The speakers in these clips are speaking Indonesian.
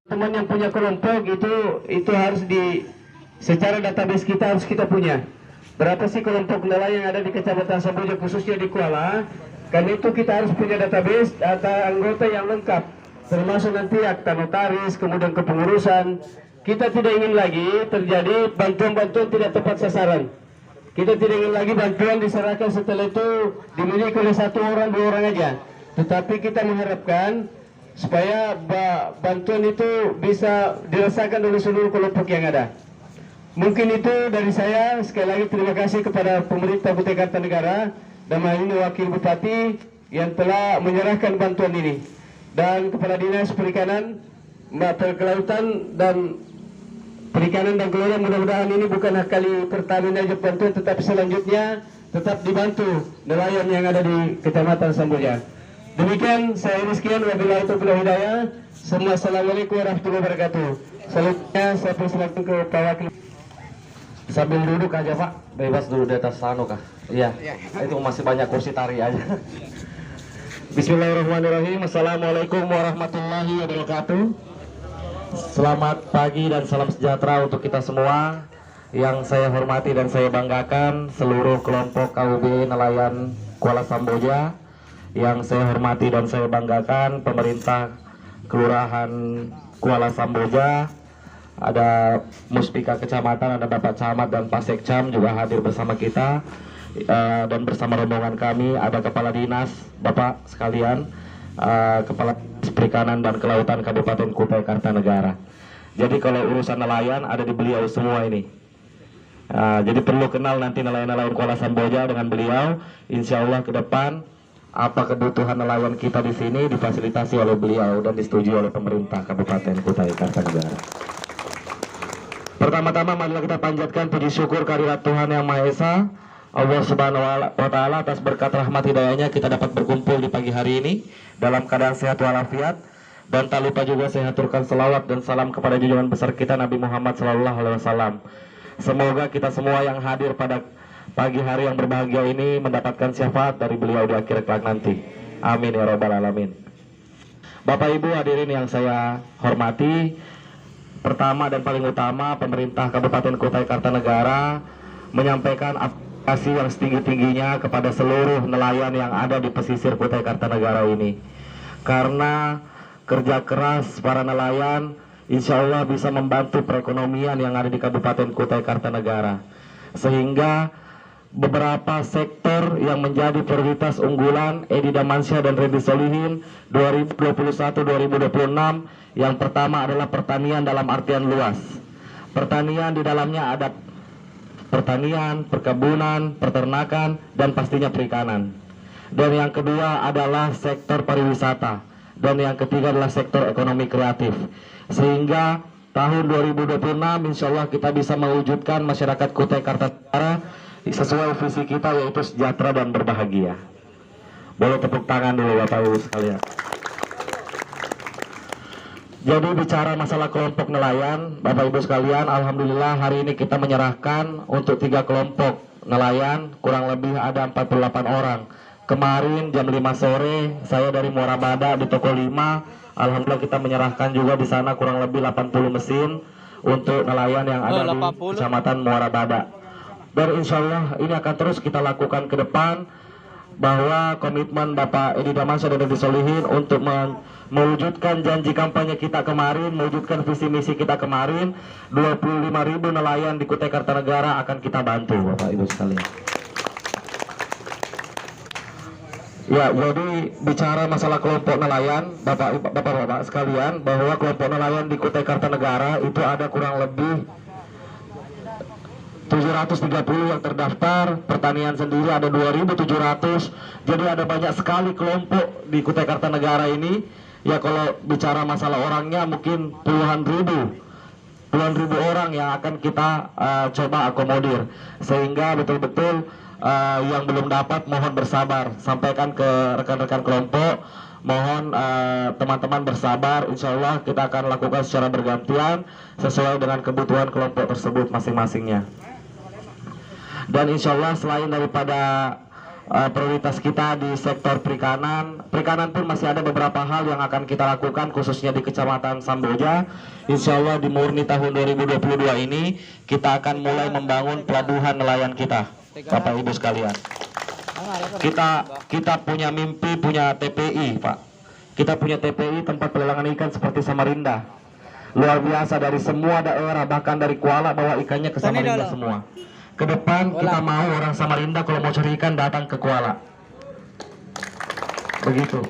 teman yang punya kelompok itu harus secara database kita harus kita punya. Berapa sih kelompok nelayan yang ada di Kecamatan Samboja khususnya di Kuala? Karena itu kita harus punya database data anggota yang lengkap, termasuk nanti akta notaris, kemudian kepengurusan. Kita tidak ingin lagi terjadi bantuan-bantuan tidak tepat sasaran. Kita tidak ingin lagi bantuan diserahkan setelah itu dimiliki oleh satu orang, dua orang aja. Tetapi kita mengharapkan supaya bantuan itu bisa dirasakan oleh seluruh kelompok yang ada. Mungkin itu dari saya. Sekali lagi terima kasih kepada pemerintah Kutai Kartanegara dan ini Wakil Bupati yang telah menyerahkan bantuan ini, dan Kepala Dinas Perikanan, Kelautan dan Perikanan dan Kelautan. Mudah-mudahan ini bukan kali pertama saja bantuan, tetapi selanjutnya tetap dibantu nelayan yang ada di Kecamatan Samboja. Demikian saya sekian, wabillahi taufiq wal hidayah. Semua assalamualaikum warahmatullahi wabarakatuh. Selanjutnya saya persilakan ke Pak Wakil. Sambil duduk aja Pak, bebas dulu di atas kah? Iya, itu masih banyak kursi tari aja. Bismillahirrahmanirrahim. Assalamualaikum warahmatullahi wabarakatuh. Selamat pagi dan salam sejahtera untuk kita semua. Yang saya hormati dan saya banggakan seluruh kelompok KUB Nelayan Kuala Samboja. Yang saya hormati dan saya banggakan pemerintah Kelurahan Kuala Samboja. Ada Muspika Kecamatan, ada Bapak Camat dan Pak Sekcam juga hadir bersama kita, dan bersama rombongan kami ada Kepala Dinas, Bapak sekalian, Kepala Dinas Perikanan dan Kelautan Kabupaten Kutai Kartanegara. Jadi kalau urusan nelayan ada di beliau semua ini. Jadi perlu kenal nanti nelayan-nelayan Kuala Samboja dengan beliau. Insya Allah ke depan apa kebutuhan nelayan kita di sini difasilitasi oleh beliau dan disetujui oleh pemerintah Kabupaten Kutai Kartanegara. Pertama-tama marilah kita panjatkan puji syukur kehadirat Tuhan Yang Maha Esa, Allah Subhanahu wa Ta'ala, atas berkat rahmat hidayahnya kita dapat berkumpul di pagi hari ini dalam keadaan sehat walafiat. Dan tak lupa juga saya aturkan selawat dan salam kepada junjungan besar kita Nabi Muhammad SAW. Semoga kita semua yang hadir pada pagi hari yang berbahagia ini mendapatkan syafaat dari beliau di akhir kelak nanti. Amin ya rabbal alamin. Bapak Ibu hadirin yang saya hormati, pertama dan paling utama pemerintah Kabupaten Kutai Kartanegara menyampaikan apresiasi yang setinggi-tingginya kepada seluruh nelayan yang ada di pesisir Kutai Kartanegara ini. Karena kerja keras para nelayan insya Allah bisa membantu perekonomian yang ada di Kabupaten Kutai Kartanegara. Sehingga beberapa sektor yang menjadi prioritas unggulan Edi Damansyah dan Redi Solihin 2021-2026, yang pertama adalah pertanian dalam artian luas. Pertanian di dalamnya ada pertanian, perkebunan, peternakan, dan pastinya perikanan. Dan yang kedua adalah sektor pariwisata. Dan yang ketiga adalah sektor ekonomi kreatif. Sehingga tahun 2026 insya Allah kita bisa mewujudkan masyarakat Kutai Kartanegara sesuai visi kita, yaitu sejahtera dan berbahagia. Boleh tepuk tangan dulu Bapak Ibu sekalian. Jadi bicara masalah kelompok nelayan, Bapak Ibu sekalian, alhamdulillah hari ini kita menyerahkan untuk 3 kelompok nelayan, kurang lebih ada 48 orang. Kemarin jam 5 sore saya dari Muara Bada di Toko 5, alhamdulillah kita menyerahkan juga di sana kurang lebih 80 mesin untuk nelayan yang ada di Kecamatan Muara Bada. Dan insya Allah ini akan terus kita lakukan ke depan, bahwa komitmen Bapak Edi Damansyah dan Redi Solihin untuk mewujudkan janji kampanye kita kemarin, mewujudkan visi misi kita kemarin, 25.000 nelayan di Kutai Kartanegara akan kita bantu Bapak Ibu sekalian. Ya, jadi bicara masalah kelompok nelayan, Bapak sekalian, bahwa kelompok nelayan di Kutai Kartanegara itu ada kurang lebih 730 yang terdaftar, pertanian sendiri ada 2.700. Jadi ada banyak sekali kelompok di Kutai Kartanegara ini. Ya kalau bicara masalah orangnya mungkin puluhan ribu orang yang akan kita coba akomodir. Sehingga betul-betul yang belum dapat mohon bersabar, sampaikan ke rekan-rekan kelompok. Mohon teman-teman bersabar, insya Allah kita akan lakukan secara bergantian sesuai dengan kebutuhan kelompok tersebut masing-masingnya. Dan insya Allah selain daripada prioritas kita di sektor perikanan. Perikanan pun masih ada beberapa hal yang akan kita lakukan khususnya di Kecamatan Samboja. Insya Allah di Murni tahun 2022 ini kita akan mulai membangun pelabuhan nelayan kita, Bapak Ibu sekalian. Kita punya mimpi, punya TPI, Pak. Kita punya TPI, tempat pelelangan ikan seperti Samarinda. Luar biasa, dari semua daerah, bahkan dari Kuala bawa ikannya ke Samarinda semua. Ke depan kita mau orang Samarinda kalau mau cari ikan datang ke Kuala. Begitu.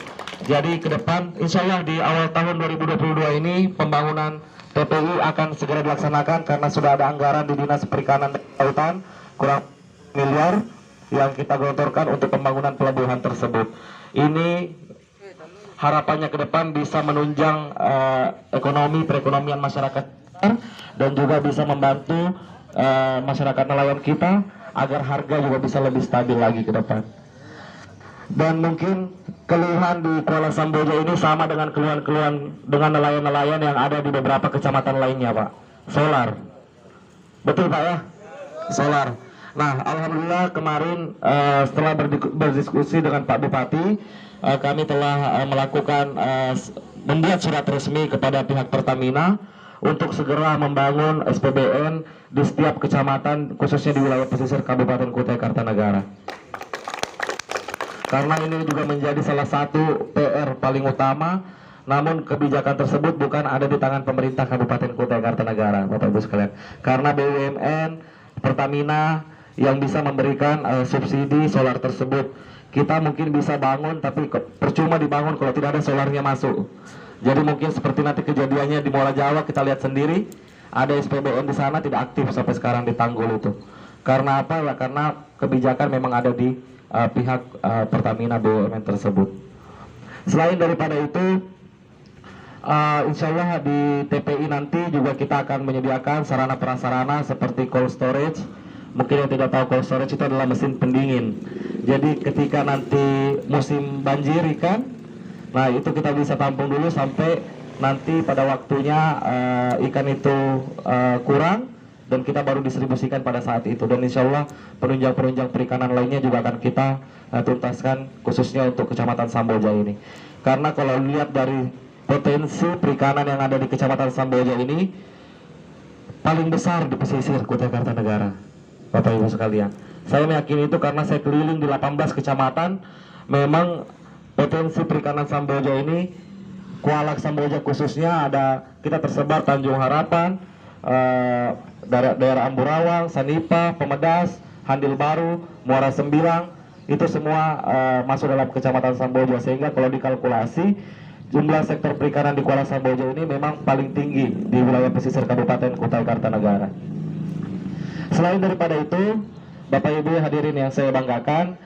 Jadi ke depan insya Allah di awal tahun 2022 ini pembangunan TPI akan segera dilaksanakan karena sudah ada anggaran di Dinas Perikanan dan Kelautan kurang miliar yang kita gelontorkan untuk pembangunan pelabuhan tersebut. Ini harapannya ke depan bisa menunjang perekonomian masyarakat dan juga bisa membantu masyarakat nelayan kita agar harga juga bisa lebih stabil lagi ke depan. Dan mungkin keluhan di Kuala Samboja ini sama dengan keluhan-keluhan dengan nelayan-nelayan yang ada di beberapa kecamatan lainnya, Pak. Solar, betul Pak ya? Solar. Nah, alhamdulillah kemarin setelah berdiskusi dengan Pak Bupati, kami telah melakukan membuat surat resmi kepada pihak Pertamina untuk segera membangun SPBN di setiap kecamatan, khususnya di wilayah pesisir Kabupaten Kutai Kartanegara. Karena ini juga menjadi salah satu PR paling utama, namun kebijakan tersebut bukan ada di tangan pemerintah Kabupaten Kutai Kartanegara, Bapak Ibu sekalian. Karena BUMN, Pertamina yang bisa memberikan subsidi solar tersebut. Kita mungkin bisa bangun, tapi percuma dibangun kalau tidak ada solarnya masuk. Jadi mungkin seperti nanti kejadiannya di Muara Jawa, kita lihat sendiri, ada SPBN di sana tidak aktif sampai sekarang di Tanggul itu. Karena apa? Ya, karena kebijakan memang ada di pihak Pertamina BUMN tersebut. Selain daripada itu, insya Allah di TPI nanti juga kita akan menyediakan sarana prasarana seperti cold storage. Mungkin yang tidak tahu, cold storage itu adalah mesin pendingin. Jadi ketika nanti musim banjir ikan, nah itu kita bisa tampung dulu sampai nanti pada waktunya ikan itu kurang, dan kita baru distribusikan pada saat itu. Dan insya Allah penunjang-penunjang perikanan lainnya juga akan kita tuntaskan khususnya untuk Kecamatan Samboja ini. Karena kalau lihat dari potensi perikanan yang ada di Kecamatan Samboja ini paling besar di pesisir Kutai Kartanegara, Bapak Ibu sekalian. Saya meyakini itu karena saya keliling di 18 kecamatan. Memang potensi perikanan Samboja ini, Kuala Samboja khususnya, ada kita tersebar Tanjung Harapan, daerah Amburawang, Sanipa, Pemedas, Handil Baru, Muara Sembilang, itu semua masuk dalam Kecamatan Samboja. Sehingga kalau dikalkulasi jumlah sektor perikanan di Kuala Samboja ini memang paling tinggi di wilayah pesisir Kabupaten Kutai Kartanegara. Selain daripada itu, Bapak Ibu hadirin yang saya banggakan,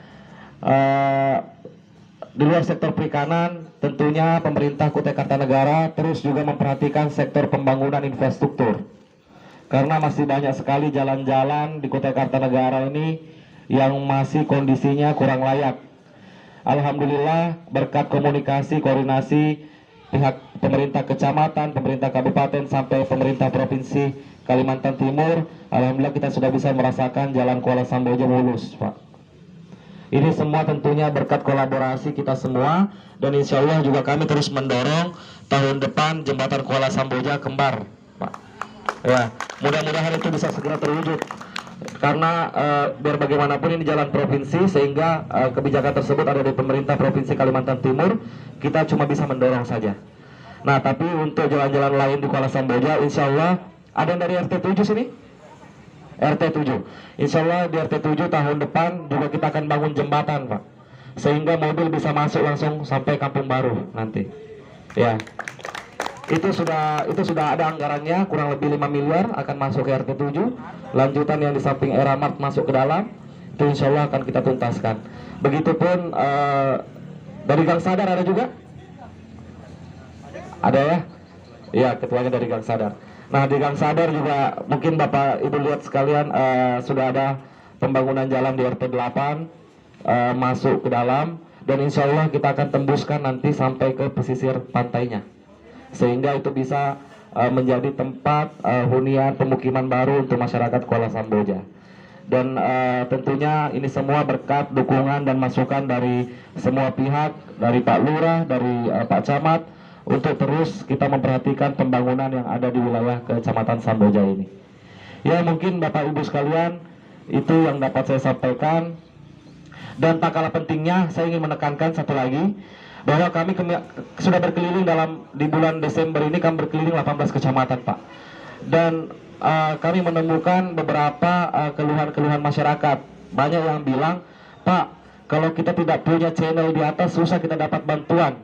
di luar sektor perikanan tentunya pemerintah Kutai Kartanegara terus juga memperhatikan sektor pembangunan infrastruktur. Karena masih banyak sekali jalan-jalan di Kutai Kartanegara ini yang masih kondisinya kurang layak. Alhamdulillah berkat komunikasi, koordinasi pihak pemerintah kecamatan, pemerintah kabupaten sampai pemerintah provinsi Kalimantan Timur, alhamdulillah kita sudah bisa merasakan jalan Kuala Samboja mulus, Pak. Ini semua tentunya berkat kolaborasi kita semua, dan insya Allah juga kami terus mendorong tahun depan jembatan Kuala Samboja kembar, Pak. Ya, mudah-mudahan itu bisa segera terwujud. Karena biar bagaimanapun ini jalan provinsi, sehingga kebijakan tersebut ada di pemerintah provinsi Kalimantan Timur, kita cuma bisa mendorong saja. Nah, tapi untuk jalan-jalan lain di Kuala Samboja, insya Allah ada yang dari RT 7 sini? RT 7. Insya Allah di RT 7 tahun depan juga kita akan bangun jembatan, Pak. Sehingga mobil bisa masuk langsung sampai Kampung Baru nanti. Ya. Itu sudah ada anggarannya, kurang lebih 5 miliar akan masuk ke RT 7. Lanjutan yang di samping Eramart masuk ke dalam, itu insya Allah akan kita tuntaskan. Begitupun dari Gang Sadar ada juga? Ada ya? Iya, ketuanya dari Gang Sadar. Nah, di Gang Sadar juga mungkin Bapak Ibu lihat sekalian, sudah ada pembangunan jalan di RT 8 masuk ke dalam, dan insya Allah kita akan tembuskan nanti sampai ke pesisir pantainya, sehingga itu bisa menjadi tempat hunian pemukiman baru untuk masyarakat Kuala Samboja. dan tentunya ini semua berkat dukungan dan masukan dari semua pihak, dari Pak Lurah, dari Pak Camat, untuk terus kita memperhatikan pembangunan yang ada di wilayah Kecamatan Samboja ini. Ya, mungkin Bapak Ibu sekalian, itu yang dapat saya sampaikan. Dan tak kalah pentingnya, saya ingin menekankan satu lagi, bahwa kami sudah berkeliling di bulan Desember ini, kami berkeliling 18 kecamatan, Pak. Dan kami menemukan beberapa keluhan-keluhan masyarakat. Banyak yang bilang, Pak, kalau kita tidak punya channel di atas, susah kita dapat bantuan.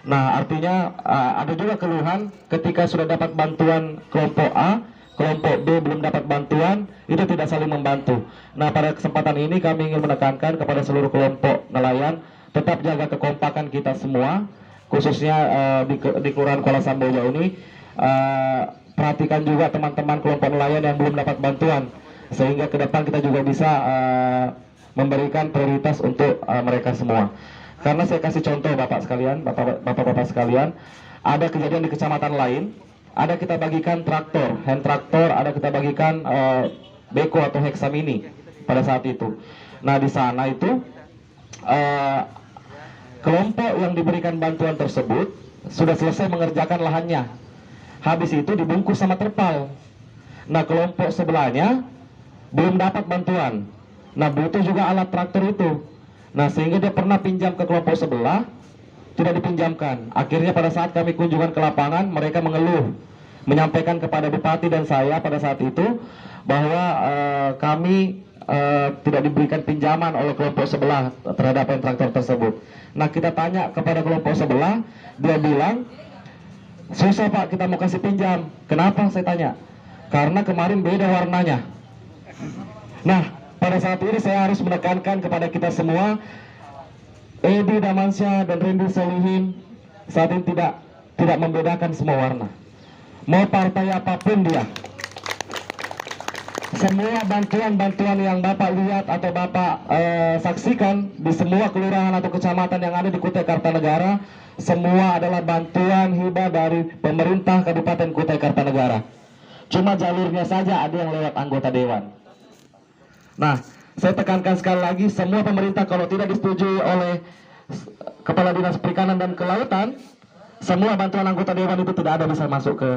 Nah, artinya ada juga keluhan ketika sudah dapat bantuan kelompok A, kelompok B belum dapat bantuan, itu tidak saling membantu. Nah, pada kesempatan ini kami ingin menekankan kepada seluruh kelompok nelayan, tetap jaga kekompakan kita semua, khususnya di Kelurahan Kuala Samboja ini. Perhatikan juga teman-teman kelompok nelayan yang belum dapat bantuan, sehingga ke depan kita juga bisa memberikan prioritas untuk mereka semua. Karena saya kasih contoh Bapak sekalian, Bapak-bapak sekalian, ada kejadian di kecamatan lain, ada kita bagikan traktor, hand traktor, ada kita bagikan beko atau hexa mini pada saat itu. Nah, di sana itu kelompok yang diberikan bantuan tersebut sudah selesai mengerjakan lahannya. Habis itu dibungkus sama terpal. Nah, kelompok sebelahnya belum dapat bantuan. Nah, butuh juga alat traktor itu. Nah, sehingga dia pernah pinjam ke kelompok sebelah, tidak dipinjamkan. Akhirnya pada saat kami kunjungan ke lapangan, mereka mengeluh, menyampaikan kepada Bupati dan saya pada saat itu bahwa kami tidak diberikan pinjaman oleh kelompok sebelah terhadap traktor tersebut. Nah, kita tanya kepada kelompok sebelah, dia bilang, susah Pak, kita mau kasih pinjam. Kenapa? Saya tanya. Karena kemarin beda warnanya. Nah, pada saat ini saya harus menekankan kepada kita semua, Edi Damansyah dan Randy Solihin saat ini tidak membedakan semua warna. Mau partai apapun dia, semua bantuan-bantuan yang Bapak lihat atau Bapak saksikan di semua kelurahan atau kecamatan yang ada di Kutai Kartanegara, semua adalah bantuan hibah dari pemerintah Kabupaten Kutai Kartanegara. Cuma jalurnya saja ada yang lewat anggota dewan. Nah, saya tekankan sekali lagi, semua pemerintah kalau tidak disetujui oleh Kepala Dinas Perikanan dan Kelautan, semua bantuan anggota dewan itu tidak ada bisa masuk ke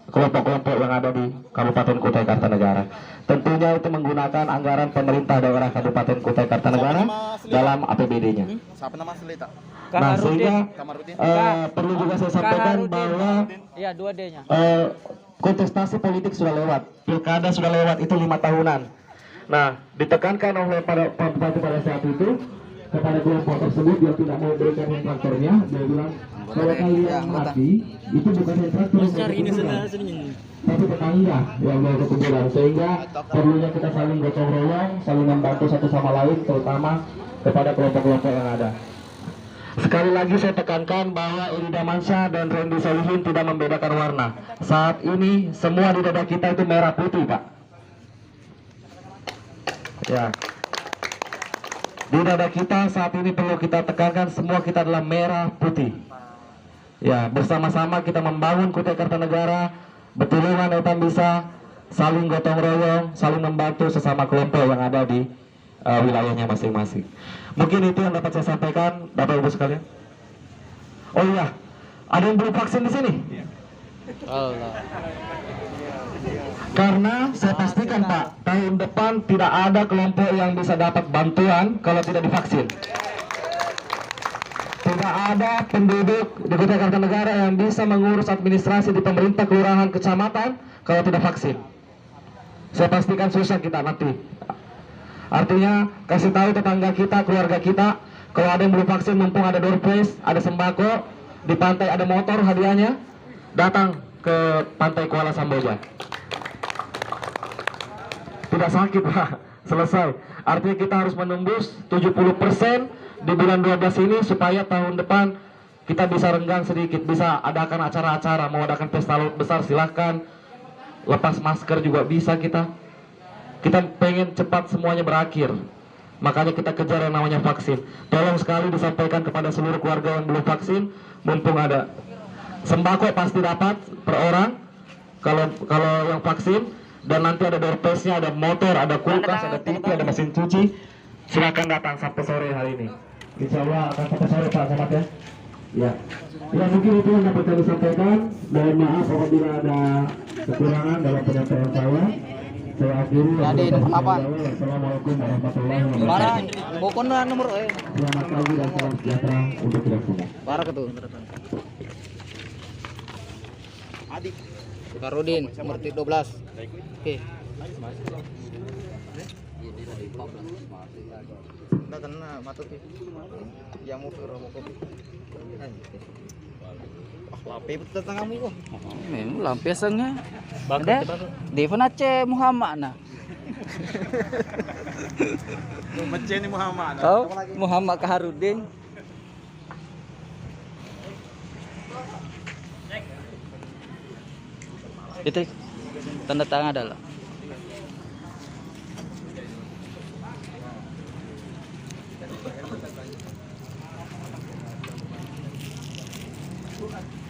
kelompok-kelompok yang ada di Kabupaten Kutai Kartanegara. Tentunya itu menggunakan anggaran pemerintah daerah Kabupaten Kutai Kartanegara dalam APBD-nya. Nah, sehingga perlu juga saya sampaikan bahwa kontestasi politik sudah lewat, pilkada sudah lewat, itu 5 tahunan. Nah, ditekankan oleh Pak Bupati pada saat itu kepada kelompok tersebut yang tidak mau berikan hand traktornya, dia bilang, kalau kalian mati, itu bukan hand traktor, tapi tetangga yang mau kekuburan. Sehingga perlunya kita saling gotong royong, saling membantu satu sama lain, terutama kepada kelompok-kelompok yang ada. Sekali lagi saya tekankan bahwa Edi Damansyah dan Randy Solihin tidak membedakan warna. Saat ini semua di dada kita itu merah putih, Pak. Ya, di dada kita saat ini perlu kita tekankan, semua kita adalah merah putih. Ya, bersama-sama kita membangun Kutai Kartanegara, betulungan etan bisa saling gotong royong, saling membantu sesama kelompok yang ada di wilayahnya masing-masing. Mungkin itu yang dapat saya sampaikan, Bapak Ibu sekalian. Oh iya, ada yang belum vaksin di sini? Allah. Karena saya pastikan Pak, tahun depan tidak ada kelompok yang bisa dapat bantuan kalau tidak divaksin. Tidak ada penduduk di Kutai Kartanegara yang bisa mengurus administrasi di pemerintah kelurahan kecamatan kalau tidak vaksin. Saya pastikan susah kita nanti. Artinya kasih tahu tetangga kita, keluarga kita, kalau ada yang belum vaksin, mumpung ada door prize, ada sembako, di pantai ada motor hadiahnya, datang ke pantai Kuala Samboja. Tidak sakit Pak, selesai. Artinya kita harus menembus 70% di bulan 12 ini supaya tahun depan kita bisa renggang sedikit, bisa adakan acara-acara, mau adakan pesta besar silahkan, lepas masker juga bisa kita. Kita pengen cepat semuanya berakhir, makanya kita kejar yang namanya vaksin. Tolong sekali disampaikan kepada seluruh keluarga yang belum vaksin, mumpung ada sembako pasti dapat per orang kalau yang vaksin. dan nanti ada door prize-nya, ada motor, ada kulkas, ada TV, ada mesin cuci. Silakan datang sampai sore hari ini. Insya Allah akan sampai sore Pak Camat ya. Ya. Ya mungkin itu yang dapat kami sampaikan. Mohon maaf apabila ada kekurangan dalam penyampaian saya. Saya akhiri. Assalamualaikum warahmatullahi wabarakatuh. Mana? Pokon na nomor Selamat pagi dan salam sejahtera untuk kita semua. para ke tuh. Adik. Karudin nomor 12. Oke. Nah, kena matu ki. Yang mau ke rumah kopi. Lampe betul tanganmu kok. Memang lampe sengnya. Ada Devon Aceh Muhammad nah. Macam ni Muhammad. Oh, Muhammad Kaharudin. Itu tanda tangan adalah. Tuhan.